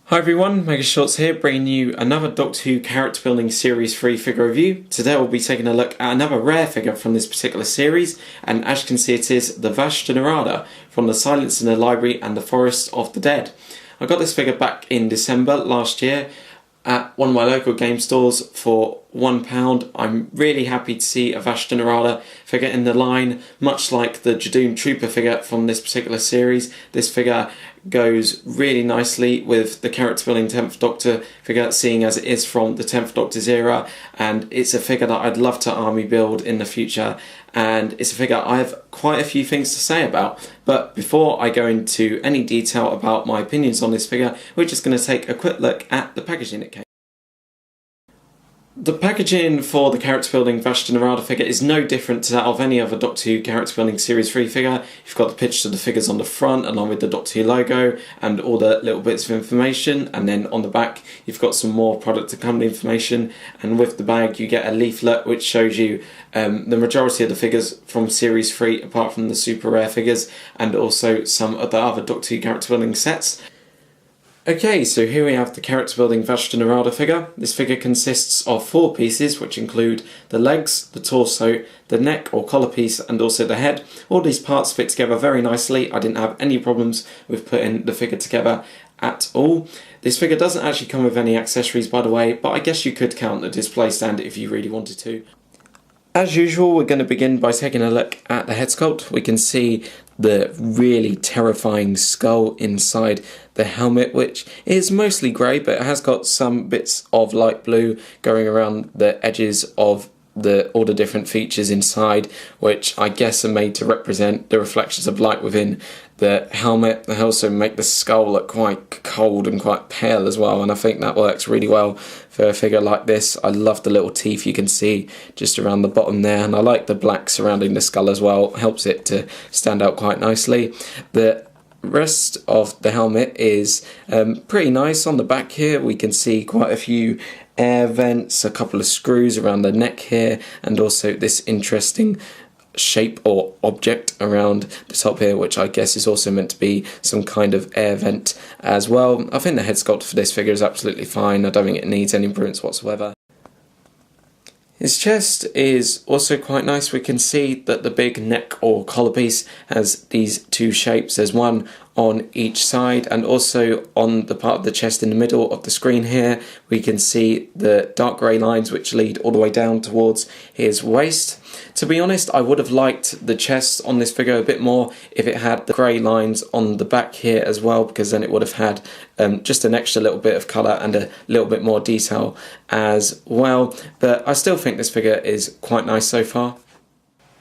Hi everyone, Mega Shorts here, bringing you another Doctor Who character building series 3 figure review. Today we'll be taking a look at another rare figure from this particular series, and as you can see it is the Vashta Nerada from the Slience in the Library and the Forest of the Dead. I got this figure back in December last year at one of my local game stores for £1. I'm really happy to see a Vashta Nerada figure in the line, much like the Jadoon Trooper figure from this particular series. This figure goes really nicely with the character building 10th Doctor figure, seeing as it is from the 10th Doctor's era, and it's a figure that I'd love to army build in the future, and it's a figure I have quite a few things to say about. But before I go into any detail about my opinions on this figure, we're just going to take a quick look at the packaging it came. The packaging for the character building Vashta Nerada figure is no different to that of any other Doctor Who character building series 3 figure. You've got the pictures of the figures on the front along with the Doctor Who logo and all the little bits of information, and then on the back you've got some more product and company information, and with the bag you get a leaflet which shows you the majority of the figures from series 3 apart from the super rare figures, and also some of the other Doctor Who character building sets. Okay, so here we have the character building Vashta Nerada figure. This figure consists of 4 pieces, which include the legs, the torso, the neck or collar piece, and also the head. All these parts fit together very nicely. I didn't have any problems with putting the figure together at all. This figure doesn't actually come with any accessories, by the way, but I guess you could count the display stand if you really wanted to. As usual, we're going to begin by taking a look at the head sculpt. We can see the really terrifying skull inside the helmet, which is mostly grey, but it has got some bits of light blue going around the edges of all the different features inside, which I guess are made to represent the reflections of light within the helmet. They also make the skull look quite cold and quite pale as well, and I think that works really well for a figure like this. I love the little teeth you can see just around the bottom there, and I like the black surrounding the skull as well. It helps it to stand out quite nicely. The rest of the helmet is pretty nice. On the back here we can see quite a few air vents, a couple of screws around the neck here, and also this interesting shape or object around the top here, which I guess is also meant to be some kind of air vent as well. I think the head sculpt for this figure is absolutely fine. I don't think it needs any improvements whatsoever. His chest is also quite nice. We can see that the big neck or collar piece has these 2 shapes. There's one on each side, and also on the part of the chest in the middle of the screen here we can see the dark grey lines which lead all the way down towards his waist. To be honest, I would have liked the chest on this figure a bit more if it had the grey lines on the back here as well, because then it would have had just an extra little bit of colour and a little bit more detail as well. But I still think this figure is quite nice so far.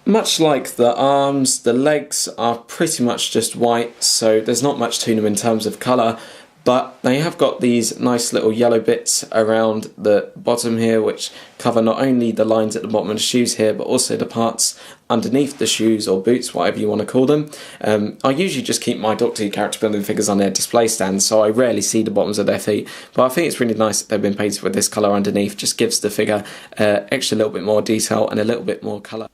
Much like the arms, the legs are pretty much just white, so there's not much to them in terms of colour, but they have got these nice little yellow bits around the bottom here which cover not only the lines at the bottom of the shoes here, but also the parts underneath the shoes or boots, whatever you want to call them. I usually just keep my Doctor Who character building figures on their display stand, so I rarely see the bottoms of their feet, but I think it's really nice that they've been painted with this colour underneath. Just gives the figure extra little bit more detail and a little bit more colour.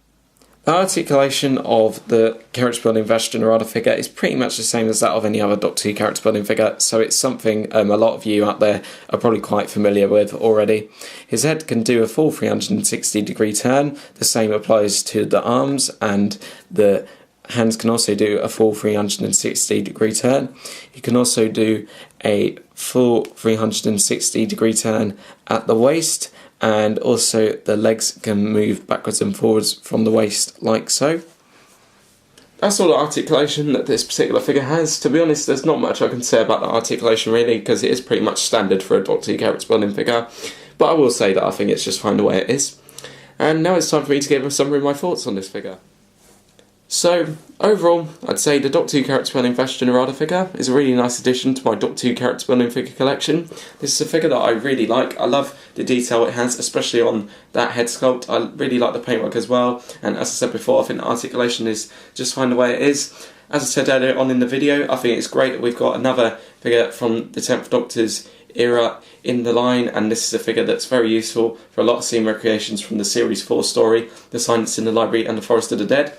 The articulation of the character building Vashta Nerada figure is pretty much the same as that of any other Doctor Who character building figure, so it's something a lot of you out there are probably quite familiar with already. His head can do a full 360-degree turn. The same applies to the arms, and the hands can also do a full 360-degree turn. You can also do a full 360-degree turn at the waist, and also the legs can move backwards and forwards from the waist like so. That's all the articulation that this particular figure has. To be honest, there's not much I can say about the articulation really, because it is pretty much standard for a Doctor Who character building figure, but I will say that I think it's just fine the way it is. And now it's time for me to give a summary of my thoughts on this figure. So, overall, I'd say the Doctor Who character building Vashta Nerada figure is a really nice addition to my Doctor Who character building figure collection. This is a figure that I really like. I love the detail it has, especially on that head sculpt. I really like the paintwork as well, and as I said before, I think the articulation is just fine the way it is. As I said earlier on in the video, I think it's great that we've got another figure from the 10th Doctor's era in the line, and this is a figure that's very useful for a lot of scene recreations from the Series 4 story, The Slience in the Library and the Forest of the Dead.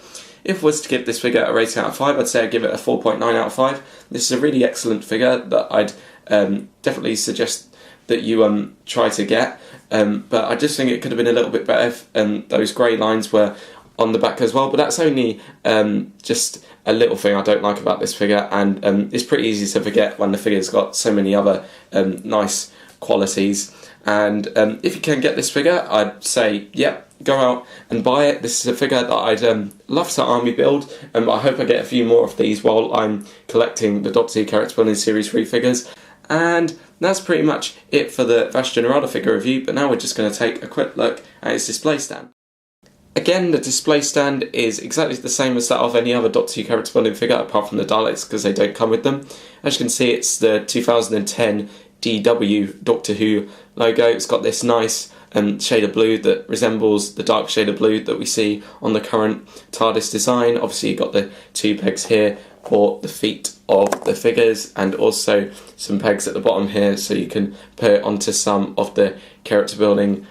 If I was to give this figure a rating out of 5, I'd say I'd give it a 4.9 out of 5. This is a really excellent figure that I'd definitely suggest that you try to get. But I just think it could have been a little bit better if those grey lines were on the back as well. But that's only just a little thing I don't like about this figure, and it's pretty easy to forget when the figure's got so many other nice qualities. And if you can get this figure, I'd say, yep, go out and buy it. This is a figure that I'd love to army build, and I hope I get a few more of these while I'm collecting the Doctor Who Character Building Series 3 figures. And that's pretty much it for the Vashta Nerada figure review, but now we're just going to take a quick look at its display stand. Again, the display stand is exactly the same as that of any other Doctor Who Character Building figure, apart from the Daleks, because they don't come with them. As you can see, it's the 2010 DW Doctor Who logo. It's got this nice shade of blue that resembles the dark shade of blue that we see on the current TARDIS design. Obviously, you've got the 2 pegs here for the feet of the figures, and also some pegs at the bottom here so you can put it onto some of the character building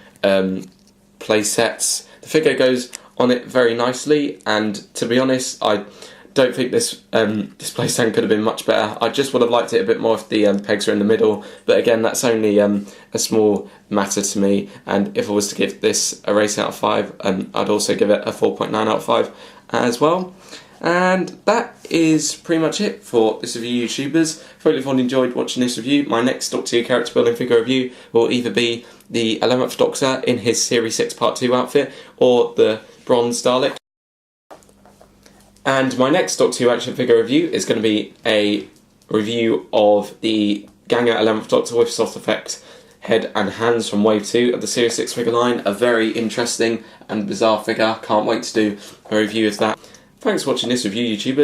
play sets. The figure goes on it very nicely, and to be honest, I don't think this display stand could have been much better. I just would have liked it a bit more if the pegs were in the middle, but again, that's only a small matter to me, and if I was to give this a rating out of 5, I'd also give it a 4.9 out of 5 as well. And that is pretty much it for this review, YouTubers. Hopefully everyone enjoyed watching this review. My next Doctor Who character building figure review will either be the 11th Doctor in his Series 6 Part 2 outfit, or the Bronze Dalek. And my next Doctor Who action figure review is going to be a review of the Ganger 11th Doctor with soft effect head and hands from Wave 2 of the Series 6 figure line. A very interesting and bizarre figure. Can't wait to do a review of that. Thanks for watching this review, YouTubers.